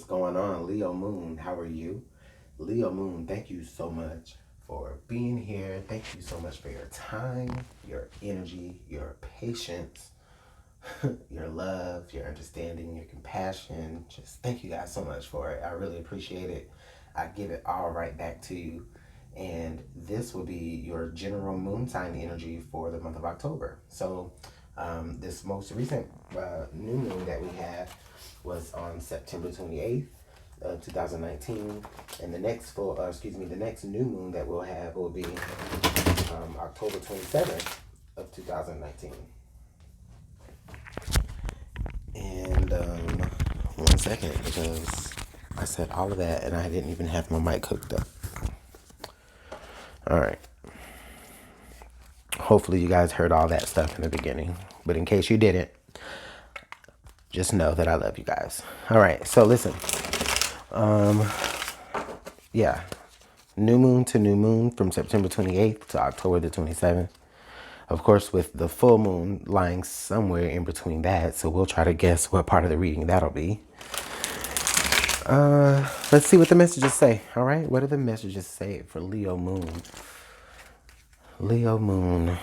What's going on, Leo Moon? How are you? Leo Moon, thank you so much for being here. Thank you so much for your time, your energy, your patience, your love, your understanding, your compassion. Just thank you guys so much for it. I really appreciate it. I give it all right back to you. And this will be your general moon sign energy for the month of October. So, this most recent new moon that we had was on September 28th of 2019, and the next the next new moon that we'll have will be October 27th of 2019. And one second, because I said all of that and I didn't even have my mic hooked up. All right. Hopefully you guys heard all that stuff in the beginning, but in case you didn't, just know that I love you guys. All right, so listen. Yeah, new moon to new moon from September 28th to October the 27th. Of course, with the full moon lying somewhere in between that, so we'll try to guess what part of the reading that'll be. Let's see what the messages say. All right, what do the messages say for Leo moon? Leo moon.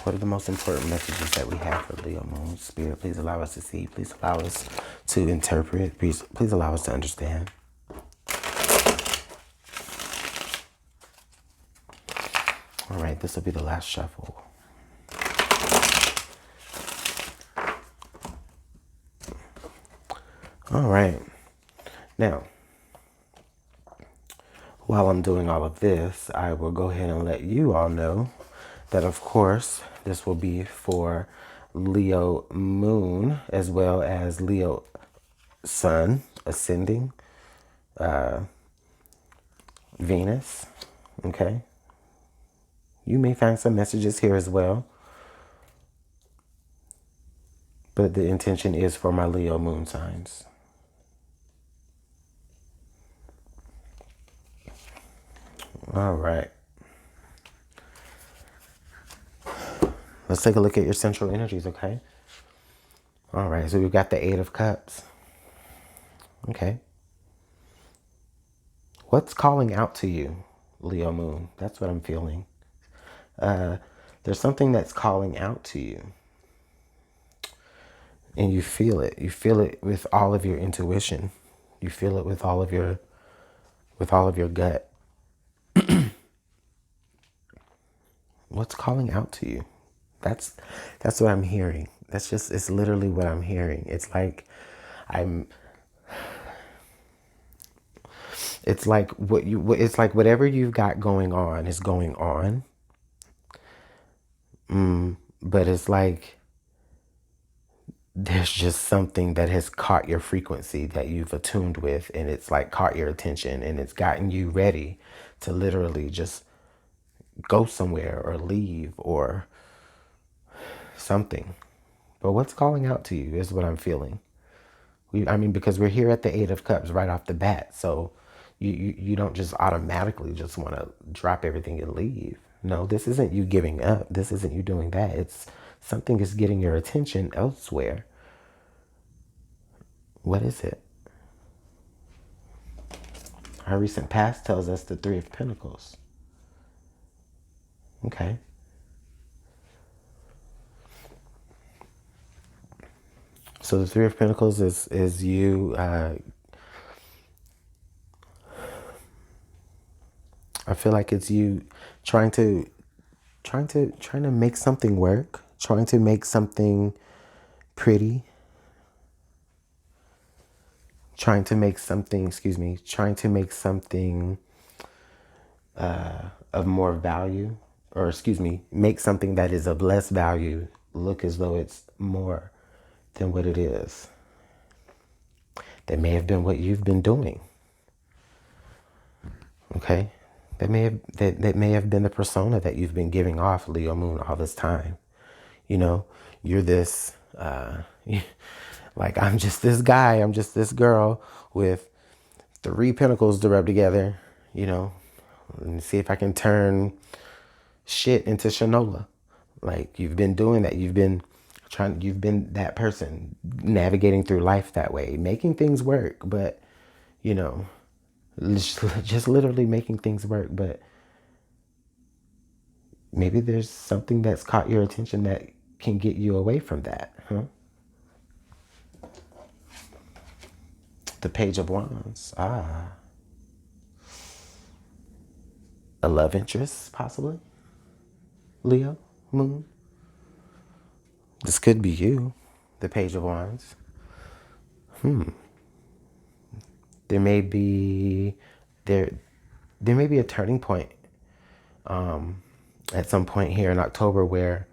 What are the most important messages that we have for Leo moon? Spirit, please allow us to see. Please allow us to interpret. Please allow us to understand. All right, this will be the last shuffle. All right. Now, while I'm doing all of this, I will go ahead and let you all know that, of course, this will be for Leo moon as well as Leo sun ascending, Venus. Okay. You may find some messages here as well, but the intention is for my Leo moon signs. All right. Let's take a look at your central energies, okay? All right, so we've got the Eight of Cups. Okay. What's calling out to you, Leo moon? That's what I'm feeling. There's something that's calling out to you. And you feel it. You feel it with all of your intuition. You feel it with all of your gut. What's calling out to you? That's what I'm hearing. It's literally what I'm hearing. It's like it's like whatever you've got going on is going on. But it's like there's just something that has caught your frequency that you've attuned with, and it's like caught your attention, and it's gotten you ready to literally just go somewhere or leave or something. But what's calling out to you is what I'm feeling. Because we're here at the Eight of Cups right off the bat, so you don't just automatically just want to drop everything and leave. No, this isn't you giving up. This isn't you doing that. It's something is getting your attention elsewhere. What is it? Our recent past tells us the Three of Pentacles. Okay. So the Three of Pentacles is you. I feel like it's you trying to make something work, trying to make something pretty, trying to make something of more value, or make something that is of less value look as though it's more than what it is. That may have been what you've been doing. Okay? That may have been the persona that you've been giving off, Leo moon, all this time. You know, you're this like, I'm just this guy, I'm just this girl with three pentacles to rub together, and see if I can turn shit into Shanola. Like, you've been doing that. You've been You've been that person navigating through life that way, making things work, but you know, just literally making things work. But maybe there's something that's caught your attention that can get you away from that, huh? The Page of Wands. Ah, a love interest, possibly. Leo, Moon. This could be you. The Page of Wands. There may be there there may be a turning point at some point here in October where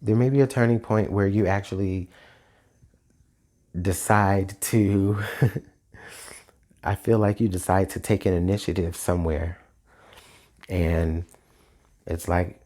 there may be a turning point where you actually decide to I feel like you decide to take an initiative somewhere, and it's like,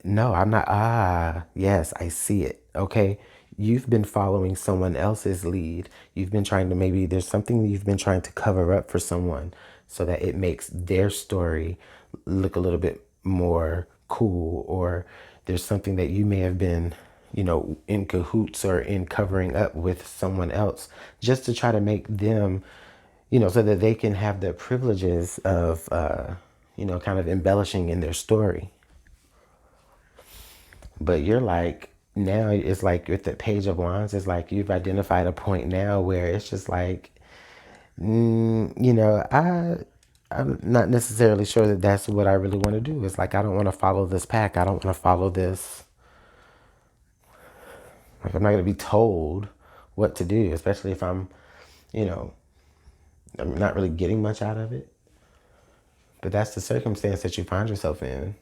no, I'm not. Ah, yes, I see it. Okay. You've been following someone else's lead. You've been trying to, maybe there's something you've been trying to cover up for someone so that it makes their story look a little bit more cool, or there's something that you may have been, in cahoots or in covering up with someone else just to try to make them, so that they can have the privileges of, kind of embellishing in their story. But you're like, now it's like with the Page of Wands, it's like you've identified a point now where it's just like, I'm not necessarily sure that that's what I really want to do. It's like, I don't want to follow this pack. I don't want to follow this. Like, I'm not going to be told what to do, especially if you know, I'm not really getting much out of it. But that's the circumstance that you find yourself in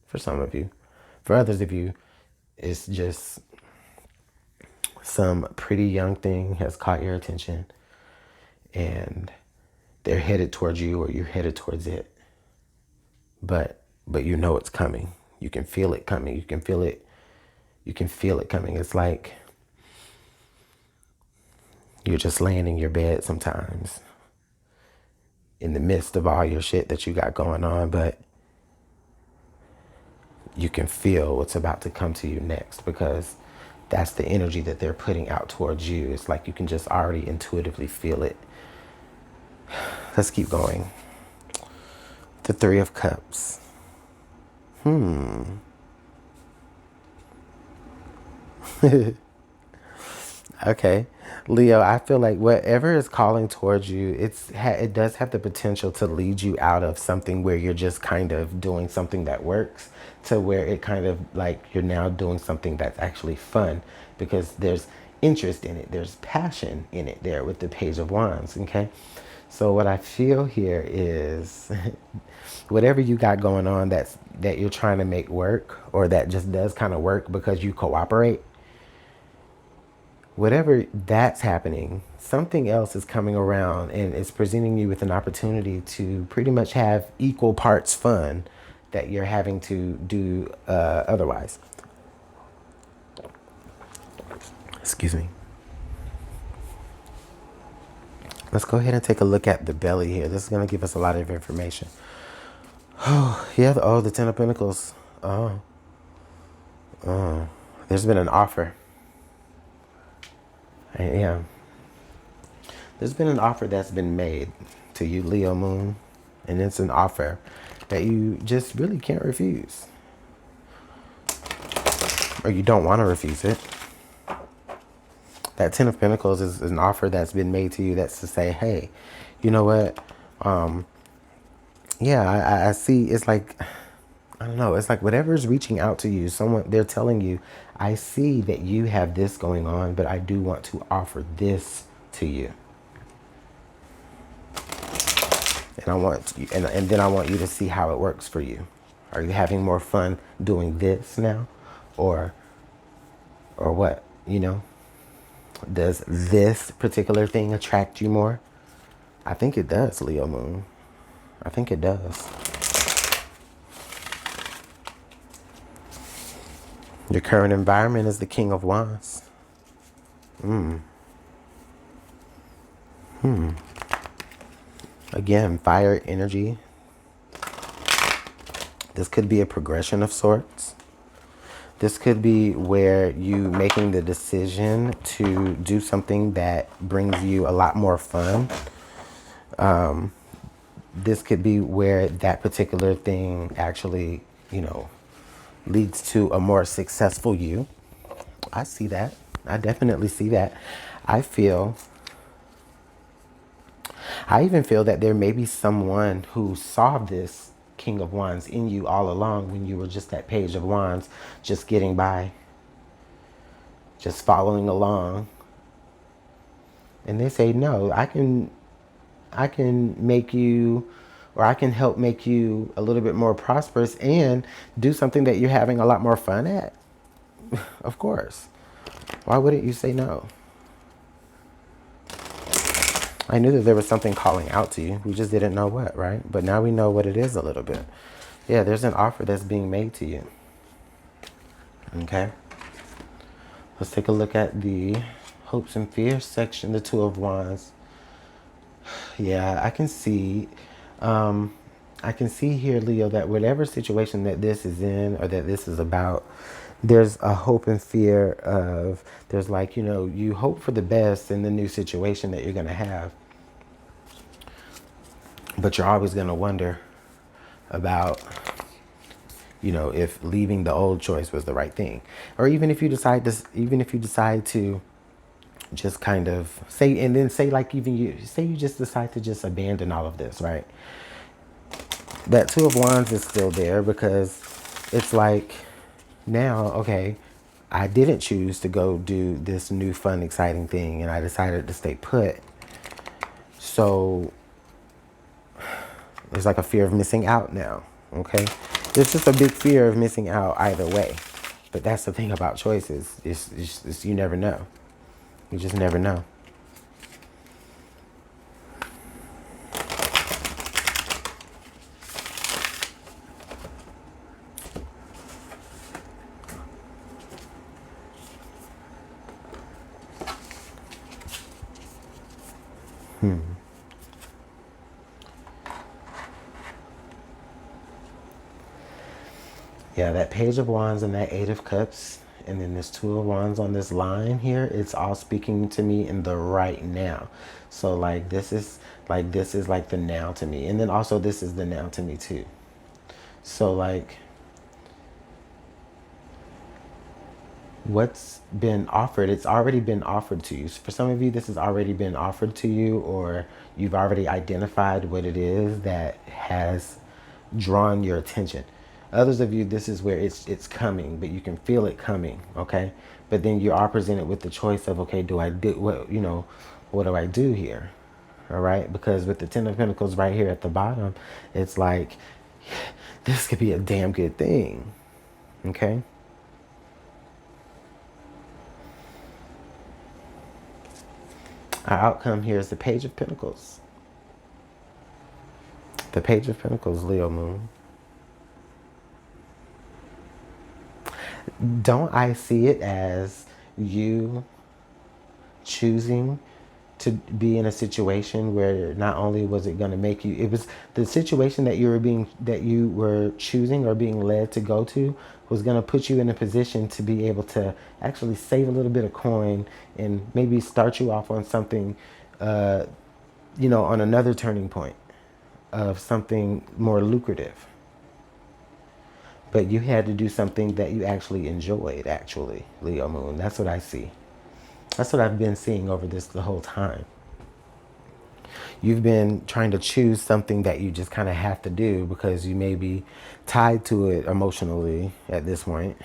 for some of you. For others of you, it's just some pretty young thing has caught your attention and they're headed towards you, or you're headed towards it. But you know it's coming. You can feel it coming. You can feel it coming. It's like you're just laying in your bed sometimes in the midst of all your shit that you got going on, but you can feel what's about to come to you next, because that's the energy that they're putting out towards you. It's like you can just already intuitively feel it. Let's keep going. The Three of Cups. Okay. Leo, I feel like whatever is calling towards you, it does have the potential to lead you out of something where you're just kind of doing something that works, to where it kind of like you're now doing something that's actually fun, because there's interest in it. There's passion in it there with the Page of Wands, okay? So what I feel here is whatever you got going on that you're trying to make work, or that just does kind of work because you cooperate, whatever that's happening, something else is coming around and it's presenting you with an opportunity to pretty much have equal parts fun that you're having to do otherwise. Excuse me. Let's go ahead and take a look at the belly here. This is going to give us a lot of information. Oh, yeah. The Ten of Pentacles. Oh. There's been an offer. Yeah. There's been an offer that's been made to you, Leo Moon. And it's an offer that you just really can't refuse. Or you don't want to refuse it. That Ten of Pentacles is an offer that's been made to you, that's to say, hey, you know what? I see. It's like, I don't know. It's like whatever's reaching out to you, they're telling you, I see that you have this going on, but I do want to offer this to you. And then I want you to see how it works for you. Are you having more fun doing this now? Or what? Does this particular thing attract you more? I think it does, Leo Moon. I think it does. Your current environment is the King of Wands. Again, fire energy. This could be a progression of sorts. This could be where you making the decision to do something that brings you a lot more fun. This could be where that particular thing actually, leads to a more successful you. I see that. I definitely see that. I even feel that there may be someone who saw this King of Wands in you all along when you were just that Page of Wands, just getting by, just following along. And they say, no, I can make you, or I can help make you a little bit more prosperous and do something that you're having a lot more fun at. Of course. Why wouldn't you say no? I knew that there was something calling out to you. We just didn't know what, right? But now we know what it is a little bit. Yeah, there's an offer that's being made to you. Okay. Let's take a look at the hopes and fears section, the Two of Wands. Yeah, I can see here, Leo, that whatever situation that this is in or that this is about, there's a hope and fear of, there's like, you hope for the best in the new situation that you're going to have. But you're always going to wonder about, if leaving the old choice was the right thing. Or even if you decide to just kind of say, and then say like even you just decide to just abandon all of this, right? That Two of Wands is still there because it's like, now, okay, I didn't choose to go do this new fun, exciting thing, and I decided to stay put. So there's like a fear of missing out now, okay? There's just a big fear of missing out either way. But that's the thing about choices. It's you never know. You just never know. Yeah, that Page of Wands and that Eight of Cups, and then this Two of Wands on this line here, it's all speaking to me in the right now. So like this is like the now to me. And then also this is the now to me too. So like what's been offered, it's already been offered to you. So for some of you, this has already been offered to you, or you've already identified what it is that has drawn your attention. Others of you, this is where it's coming, but you can feel it coming, okay? But then you are presented with the choice of, okay, what do I do here? All right? Because with the Ten of Pentacles right here at the bottom, it's like, this could be a damn good thing, okay? Our outcome here is the Page of Pentacles. The Page of Pentacles, Leo Moon. Don't I see it as you choosing to be in a situation where not only was it going to make you, it was the situation that you were choosing or being led to go to was going to put you in a position to be able to actually save a little bit of coin and maybe start you off on something, on another turning point of something more lucrative. But you had to do something that you actually enjoyed, actually, Leo Moon. That's what I see. That's what I've been seeing over this the whole time. You've been trying to choose something that you just kind of have to do because you may be tied to it emotionally at this point,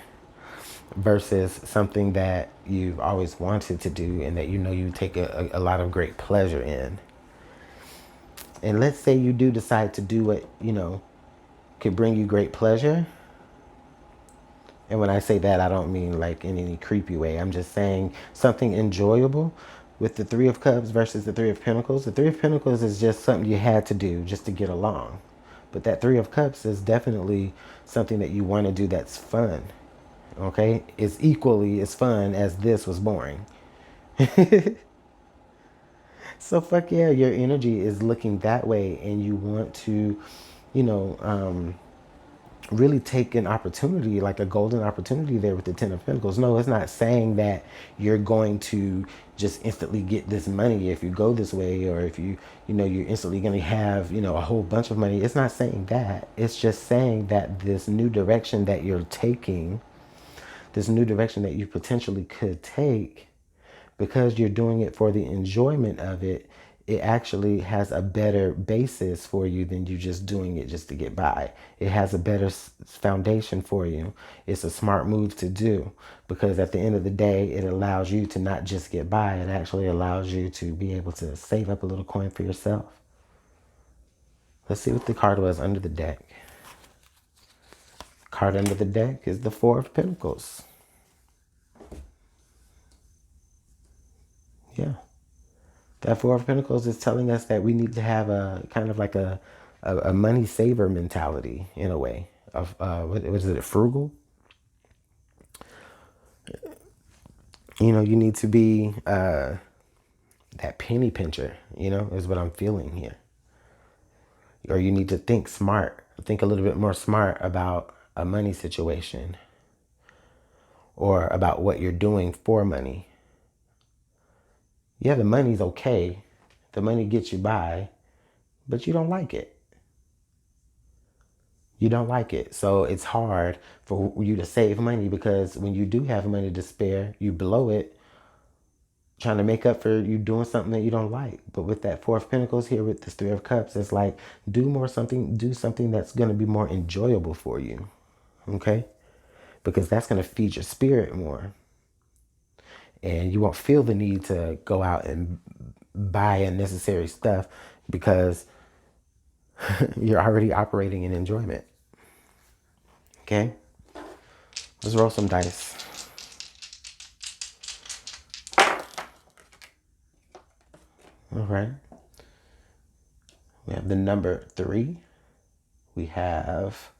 versus something that you've always wanted to do and that you take a lot of great pleasure in. And let's say you do decide to do what, could bring you great pleasure. And when I say that, I don't mean like in any creepy way. I'm just saying something enjoyable. With the Three of Cups versus the Three of Pentacles, the Three of Pentacles is just something you had to do just to get along. But that Three of Cups is definitely something that you want to do that's fun. Okay? It's equally as fun as this was boring. So fuck yeah, your energy is looking that way, and you want to, you know, really take an opportunity, like a golden opportunity there with the Ten of Pentacles. No, it's not saying that you're going to just instantly get this money if you go this way, or if you're instantly going to have, a whole bunch of money. It's not saying that. It's just saying that this new direction that you're taking, this new direction that you potentially could take, because you're doing it for the enjoyment of it, it actually has a better basis for you than you just doing it just to get by. It has a better foundation for you. It's a smart move to do, because at the end of the day, it allows you to not just get by. It actually allows you to be able to save up a little coin for yourself. Let's see what the card was under the deck. Card under the deck is the Four of Pentacles. Yeah. That Four of Pentacles is telling us that we need to have a kind of like a money saver mentality, in a way. Of what is it, frugal? You need to be that penny pincher, is what I'm feeling here. Or you need to think smart, think a little bit more smart about a money situation, or about what you're doing for money. Yeah, the money's okay. The money gets you by, but you don't like it. You don't like it. So it's hard for you to save money, because when you do have money to spare, you blow it trying to make up for you doing something that you don't like. But with that Four of Pentacles here with this Three of Cups, it's like do something that's going to be more enjoyable for you. Okay? Because that's going to feed your spirit more. And you won't feel the need to go out and buy unnecessary stuff, because you're already operating in enjoyment. Okay? Let's roll some dice. All right. We have the number 3. We have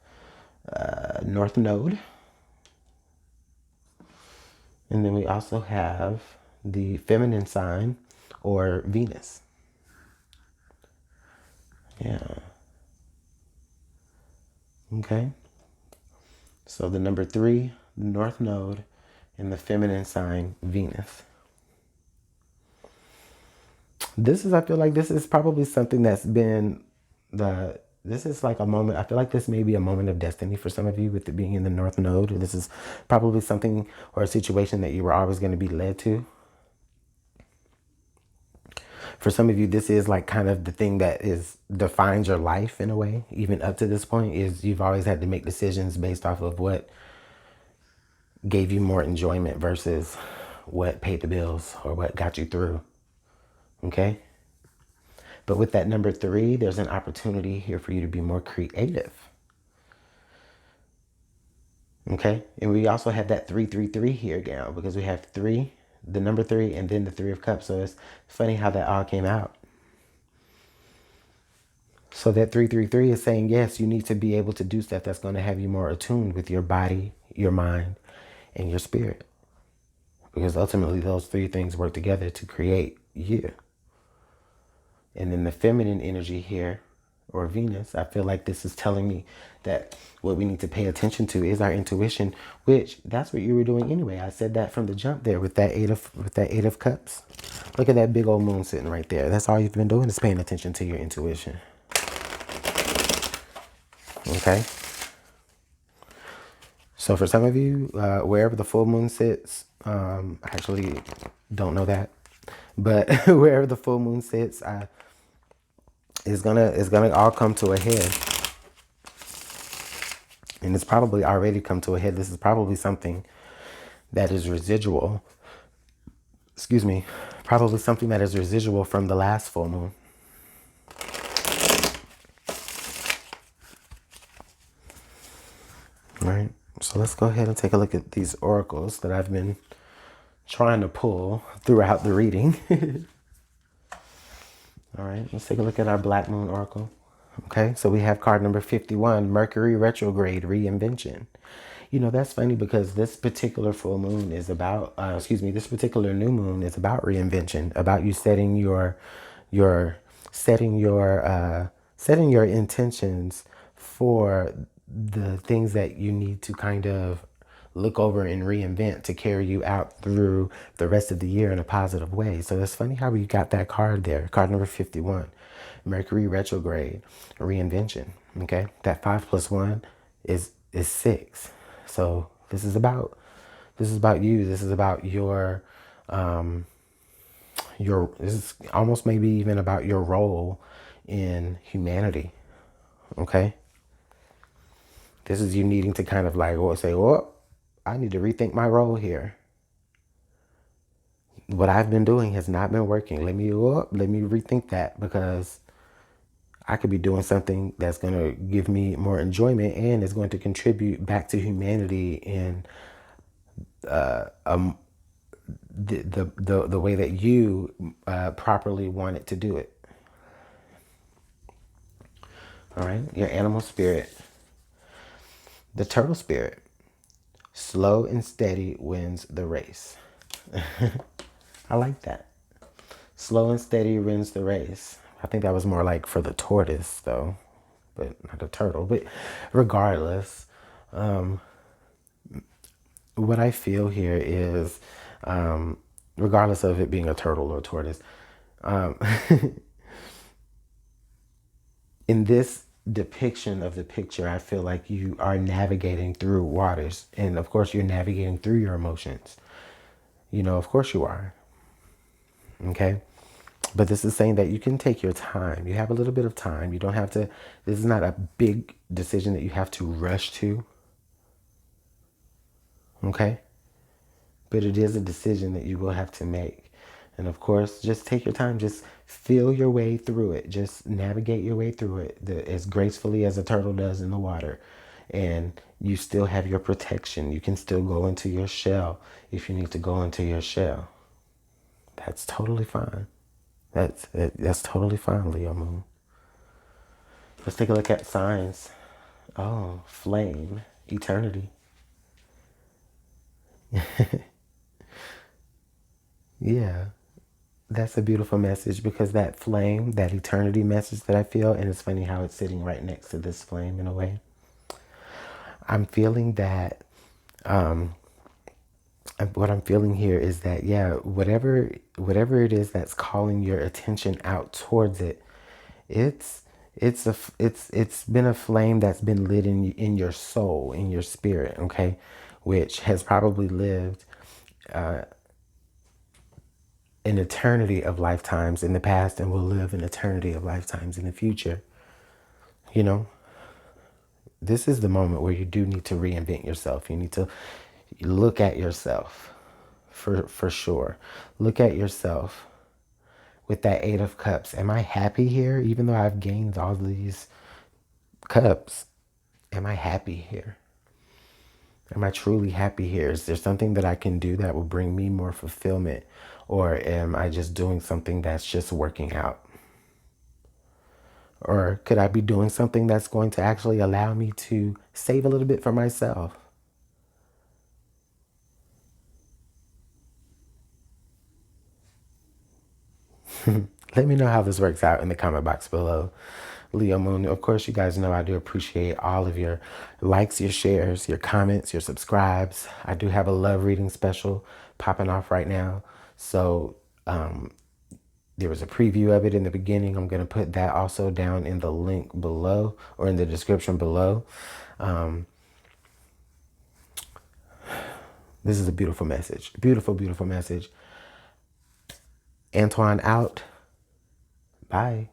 North Node. And then we also have the feminine sign, or Venus. Yeah. Okay. So the number 3, the North Node, and the feminine sign, Venus. I feel like this is probably something that's been this is like a moment. I feel like this may be a moment of destiny for some of you, with it being in the North Node. This is probably something or a situation that you were always going to be led to. For some of you, this is like kind of the thing that defines your life in a way. Even up to this point, is you've always had to make decisions based off of what gave you more enjoyment versus what paid the bills or what got you through. Okay? But with that number 3, there's an opportunity here for you to be more creative. Okay? And we also have that 333 here now, because we have 3, the number 3, and then the 3 of Cups. So it's funny how that all came out. So that 333 is saying, yes, you need to be able to do stuff that's going to have you more attuned with your body, your mind, and your spirit. Because ultimately those 3 things work together to create you. And then the feminine energy here, or Venus, I feel like this is telling me that what we need to pay attention to is our intuition, which that's what you were doing anyway. I said that from the jump there with that eight of Cups. Look at that big old moon sitting right there. That's all you've been doing, is paying attention to your intuition. Okay? So for some of you, wherever the full moon sits, I actually don't know that, but wherever the full moon sits, it's gonna all come to a head. And it's probably already come to a head. This is probably something that is residual. Excuse me. Probably something that is residual from the last full moon. All right. So let's go ahead and take a look at these oracles that I've been trying to pull throughout the reading. All right. Let's take a look at our Black Moon Oracle. Okay. So we have card number 51, Mercury retrograde reinvention. That's funny, because this particular full moon is about, this particular new moon is about reinvention, about you setting your You're setting your intentions for the things that you need to kind of look over and reinvent to carry you out through the rest of the year in a positive way. So it's funny how we got that card there. Card number 51, Mercury retrograde, reinvention. Okay, that 5 plus 1 is 6. So this is about you. This is about this is almost maybe even about your role in humanity. Okay, this is you needing to kind of like say, oh, I need to rethink my role here. What I've been doing has not been working. Let me rethink that, because I could be doing something that's going to give me more enjoyment and is going to contribute back to humanity in the way that you properly want it to do it. All right, your animal spirit, the turtle spirit. Slow and steady wins the race. I like that. Slow and steady wins the race. I think that was more like for the tortoise, though, but not the turtle. But regardless, what I feel here is, regardless of it being a turtle or a tortoise, um, in this depiction of the picture, I feel like you are navigating through waters. And of course, you're navigating through your emotions. Of course you are. Okay. But this is saying that you can take your time. You have a little bit of time. You don't have to, this is not a big decision that you have to rush to. Okay. But it is a decision that you will have to make. And of course, just take your time. Just feel your way through it. Just navigate your way through it as gracefully as a turtle does in the water. And you still have your protection. You can still go into your shell if you need to go into your shell. That's totally fine. That's totally fine, Leo Moon. Let's take a look at signs. Oh, flame, eternity. Yeah, that's a beautiful message, because that flame, that eternity message that I feel, and it's funny how it's sitting right next to this flame in a way. I'm feeling that, what I'm feeling here is that, yeah, whatever it is that's calling your attention out towards it, it's been a flame that's been lit in your soul, in your spirit, okay, which has probably lived an eternity of lifetimes in the past and will live an eternity of lifetimes in the future. You know, this is the moment where you do need to reinvent yourself. You need to look at yourself for sure. Look at yourself with that 8 of Cups. Am I happy here? Even though I've gained all these cups, am I happy here? Am I truly happy here? Is there something that I can do that will bring me more fulfillment? Or am I just doing something that's just working out? Or could I be doing something that's going to actually allow me to save a little bit for myself? Let me know how this works out in the comment box below. Leo Moon, of course, you guys know I do appreciate all of your likes, your shares, your comments, your subscribes. I do have a love reading special popping off right now. So there was a preview of it in the beginning. I'm going to put that also down in the link below, or in the description below. This is a beautiful message. Beautiful, beautiful message. Antoine out. Bye.